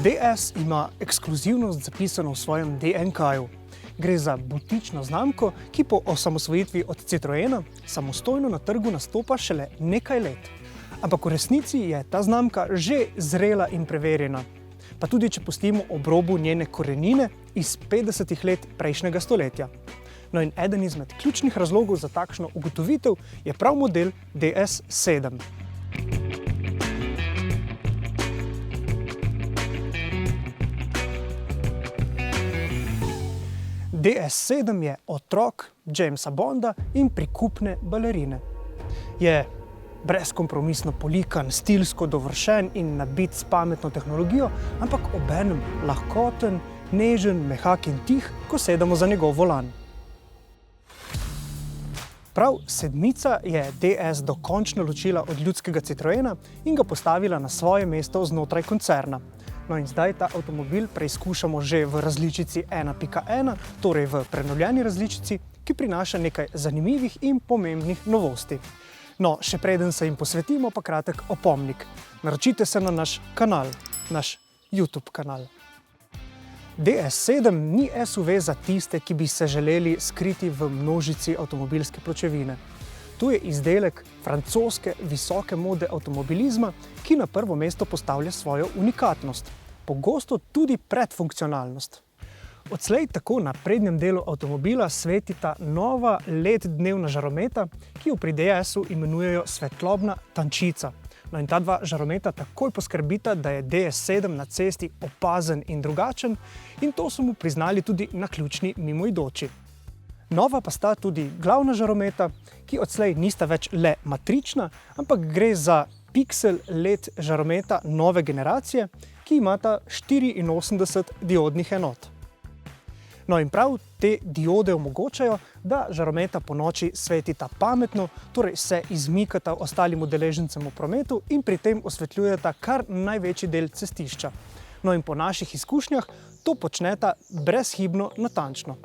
DS ima ekskluzivnost zapisano v svojem DNK-ju. Gre za butično znamko, ki po osamosvojitvi od Citroena samostojno na trgu nastopa šele nekaj let. Ampak v resnici je ta znamka že zrela in preverjena. Pa tudi, če pustimo ob robu njene korenine iz 50 let prejšnjega stoletja. No in eden izmed ključnih razlogov za takšno ugotovitev je prav model DS7. DS7 je otrok Jamesa Bonda in prikupne balerine. Je brezkompromisno polikan, stilsko dovršen in nabit s pametno tehnologijo, ampak obenem lahkoten, nežen, mehak in tih, ko sedemo za njegov volan. Prav sedmica je DS dokončno ločila od ljudskega Citroena in ga postavila na svoje mesto znotraj koncerna. No in zdaj ta avtomobil preizkušamo že v različici 1.1, torej v prenovljeni različici, ki prinaša nekaj zanimivih in pomembnih novosti. No, še preden se jim posvetimo, pa kratek opomnik. Naročite se na naš kanal, naš YouTube kanal. DS7 ni SUV za tiste, ki bi se želeli skriti v množici avtomobilske pločevine. To je izdelek francoske visoke mode avtomobilizma, ki na prvo mesto postavlja svojo unikatnost, pogosto tudi predfunkcionalnost. Odslej tako na prednjem delu avtomobila svetita nova LED-dnevna žarometa, ki jo pri DS-u imenujejo svetlobna tančica. No in ta dva žarometa takoj poskrbita, da je DS7 na cesti opazen in drugačen, in to so mu priznali tudi naključni mimoidoči. Nova pa sta tudi glavna žarometa, ki odslej nista več le matrična, ampak gre za Pixel LED žarometa nove generacije, ki imata 84 diodnih enot. No in prav te diode omogočajo, da žarometa ponoči svetita pametno, torej se izmikata ostalim udeležencem v prometu in pri tem osvetljujeta kar največji del cestišča. No in po naših izkušnjah to počneta brezhibno natančno.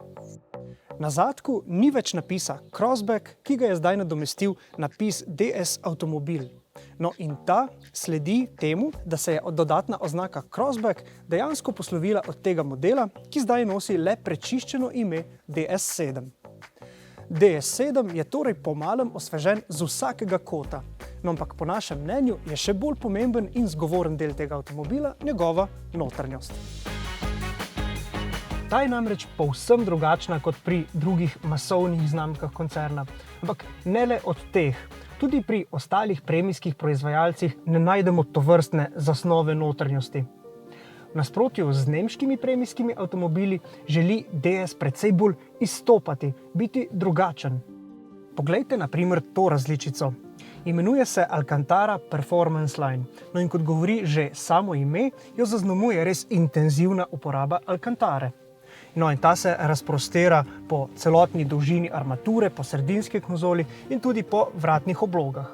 Na zadku ni več napisa Crossback, ki ga je zdaj nadomestil napis DS Avtomobil. No in ta sledi temu, da se je dodatna oznaka Crossback dejansko poslovila od tega modela, ki zdaj nosi le prečiščeno ime DS7. DS7 je torej po malem osvežen z vsakega kota, no ampak po našem mnenju je še bolj pomemben in zgovoren del tega avtomobila njegova notranjost. Ta je namreč povsem drugačna kot pri drugih masovnih znamkah koncerna, ampak ne le od teh. Tudi pri ostalih premijskih proizvajalcih ne najdemo tovrstne zasnove notranjosti. V nasprotju z nemškimi premijskimi avtomobili želi DS precej bolj izstopati, biti drugačen. Poglejte na primer to različico. Imenuje se Alcantara Performance Line. No in kot govori že samo ime, jo zaznamuje res intenzivna uporaba Alcantare. No in ta se razprostira po celotni dolžini armature, po sredinski konzoli in tudi po vratnih oblogah.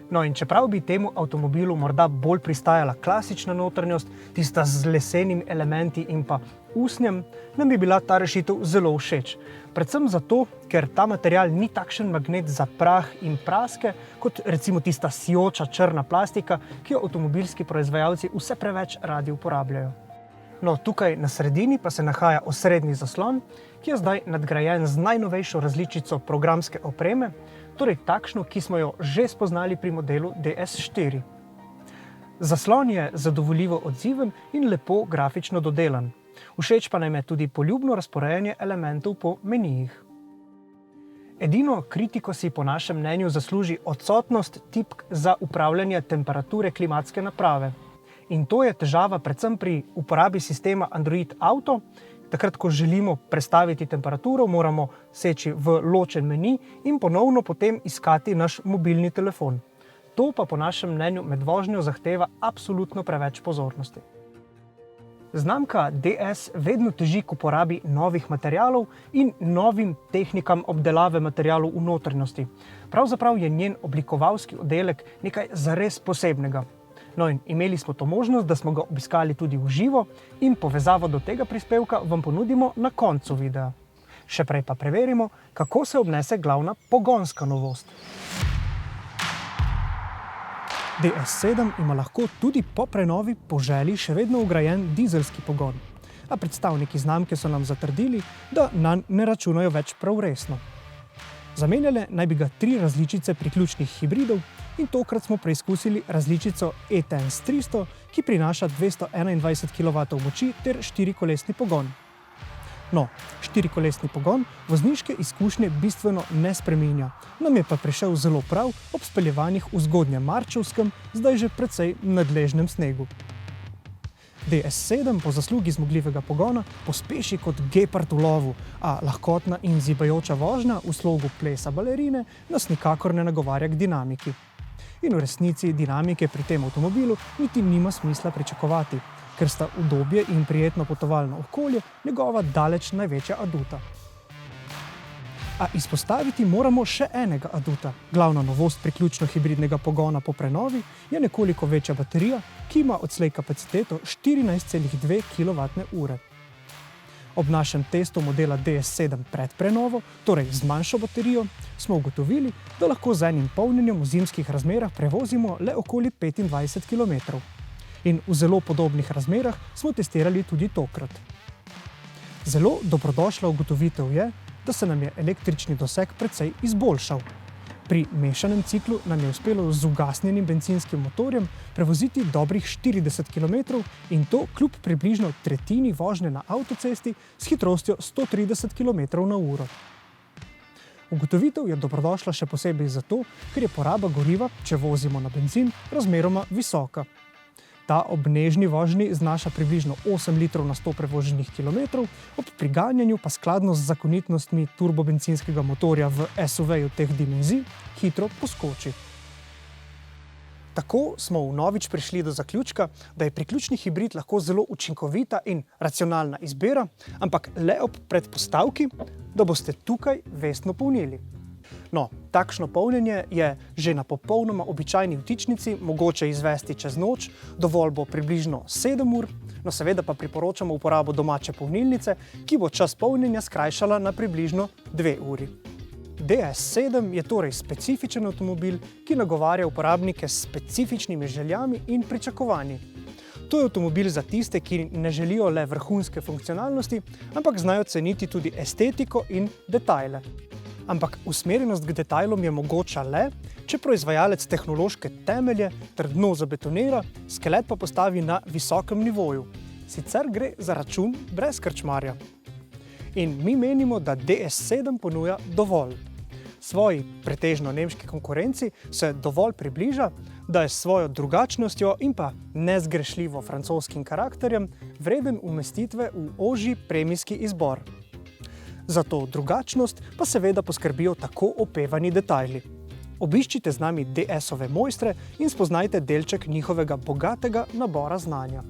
No in čeprav bi temu avtomobilu morda bolj pristajala klasična notranjost, tista z lesenimi elementi in pa usnjem, nam bi bila ta rešitev zelo všeč. Predvsem zato, ker ta material ni takšen magnet za prah in praske, kot recimo tista sijoča črna plastika, ki jo avtomobilski proizvajalci vse preveč radi uporabljajo. No, tukaj na sredini pa se nahaja osrednji zaslon, ki je zdaj nadgrajen z najnovejšo različico programske opreme, torej takšno, ki smo jo že spoznali pri modelu DS4. Zaslon je zadovoljivo odziven in lepo grafično dodelan. Všeč pa nam je tudi poljubno razporejanje elementov po menijih. Edino kritiko si po našem mnenju zasluži odsotnost tipk za upravljanje temperature klimatske naprave. In to je težava predvsem pri uporabi sistema Android Auto. Takrat, ko želimo prestaviti temperaturo, moramo seči v ločen meni in ponovno potem iskati naš mobilni telefon. To pa po našem mnenju med vožnjo zahteva absolutno preveč pozornosti. Znamka DS vedno teži k uporabi novih materialov in novim tehnikam obdelave materialov v notranjosti. Pravzaprav je njen oblikovalski oddelek nekaj zares posebnega. No in imeli smo to možnost, da smo ga obiskali tudi v živo in povezavo do tega prispevka vam ponudimo na koncu videa. Še prej pa preverimo, kako se obnese glavna pogonska novost. DS7 ima lahko tudi po prenovi po želji še vedno vgrajen dizelski pogon, a predstavniki znamke so nam zatrdili, da nanj ne računajo več prav resno. Zamenjale naj bi ga 3 različice priključnih hibridov in tokrat smo preizkusili različico E-Tense 300, ki prinaša 221 kW moči ter 4-kolesni pogon. No, 4-kolesni pogon vozniške izkušnje bistveno ne spreminja, nam je pa prišel zelo prav ob speljevanjih v Zgodnjemarčevskem, zdaj že precej nadležnem snegu. DS7 po zaslugi zmogljivega pogona pospeši kot gepard v lovu, a lahkotna in zibajoča vožnja v slogu plesa balerine nas nikakor ne nagovarja k dinamiki. In v resnici dinamike pri tem avtomobilu niti nima smisla pričakovati, ker sta udobje in prijetno potovalno okolje njegova daleč največja aduta. A izpostaviti moramo še enega aduta. Glavna novost priključno hibridnega pogona po prenovi je nekoliko večja baterija, ki ima odslej kapaciteto 14,2 kWh. Ob našem testu modela DS7 pred prenovo, torej z manjšo baterijo, smo ugotovili, da lahko z enim polnjenjem v zimskih razmerah prevozimo le okoli 25 km. In v zelo podobnih razmerah smo testirali tudi tokrat. Zelo dobrodošla ugotovitev je, da se nam je električni doseg precej izboljšal. Pri mešanem ciklu nam je uspelo z ugasnjenim bencinskim motorjem prevoziti dobrih 40 km in to kljub približno tretjini vožnje na avtocesti s hitrostjo 130 km/h. Ugotovitev je dobrodošla še posebej zato, ker je poraba goriva, če vozimo na bencin, razmeroma visoka. Ta ob nežni vožnji znaša približno 8 litrov na 100 prevoženih kilometrov, ob priganjanju pa skladno z zakonitnostmi turbobencinskega motorja v SUV-ju teh dimenzij hitro poskoči. Tako smo vnovič prišli do zaključka, da je priključni hibrid lahko zelo učinkovita in racionalna izbira, ampak le ob predpostavki, da boste tukaj vestno polnili. No, takšno polnjenje je že na popolnoma običajni vtičnici mogoče izvesti čez noč, dovolj bo približno 7 ur, no seveda pa priporočamo uporabo domače polnilnice, ki bo čas polnjenja skrajšala na približno 2 uri. DS7 je torej specifičen avtomobil, ki nagovarja uporabnike s specifičnimi željami in pričakovanji. To je avtomobil za tiste, ki ne želijo le vrhunske funkcionalnosti, ampak znajo ceniti tudi estetiko in detajle. Ampak usmerjenost k detajlom je mogoča le, če proizvajalec tehnološke temelje trdno zabetonira, skelet pa postavi na visokem nivoju. Sicer gre za račun brez krčmarja. In mi menimo, da DS7 ponuja dovolj. Svoji pretežno nemški konkurenci se dovolj približa, da je s svojo drugačnostjo in pa nezgrešljivo francoskim karakterjem vreden umestitve v ožji premijski izbor. Za to drugačnost pa seveda poskrbijo tako opevani detajli. Obiščite z nami DS-ove mojstre in spoznajte delček njihovega bogatega nabora znanja.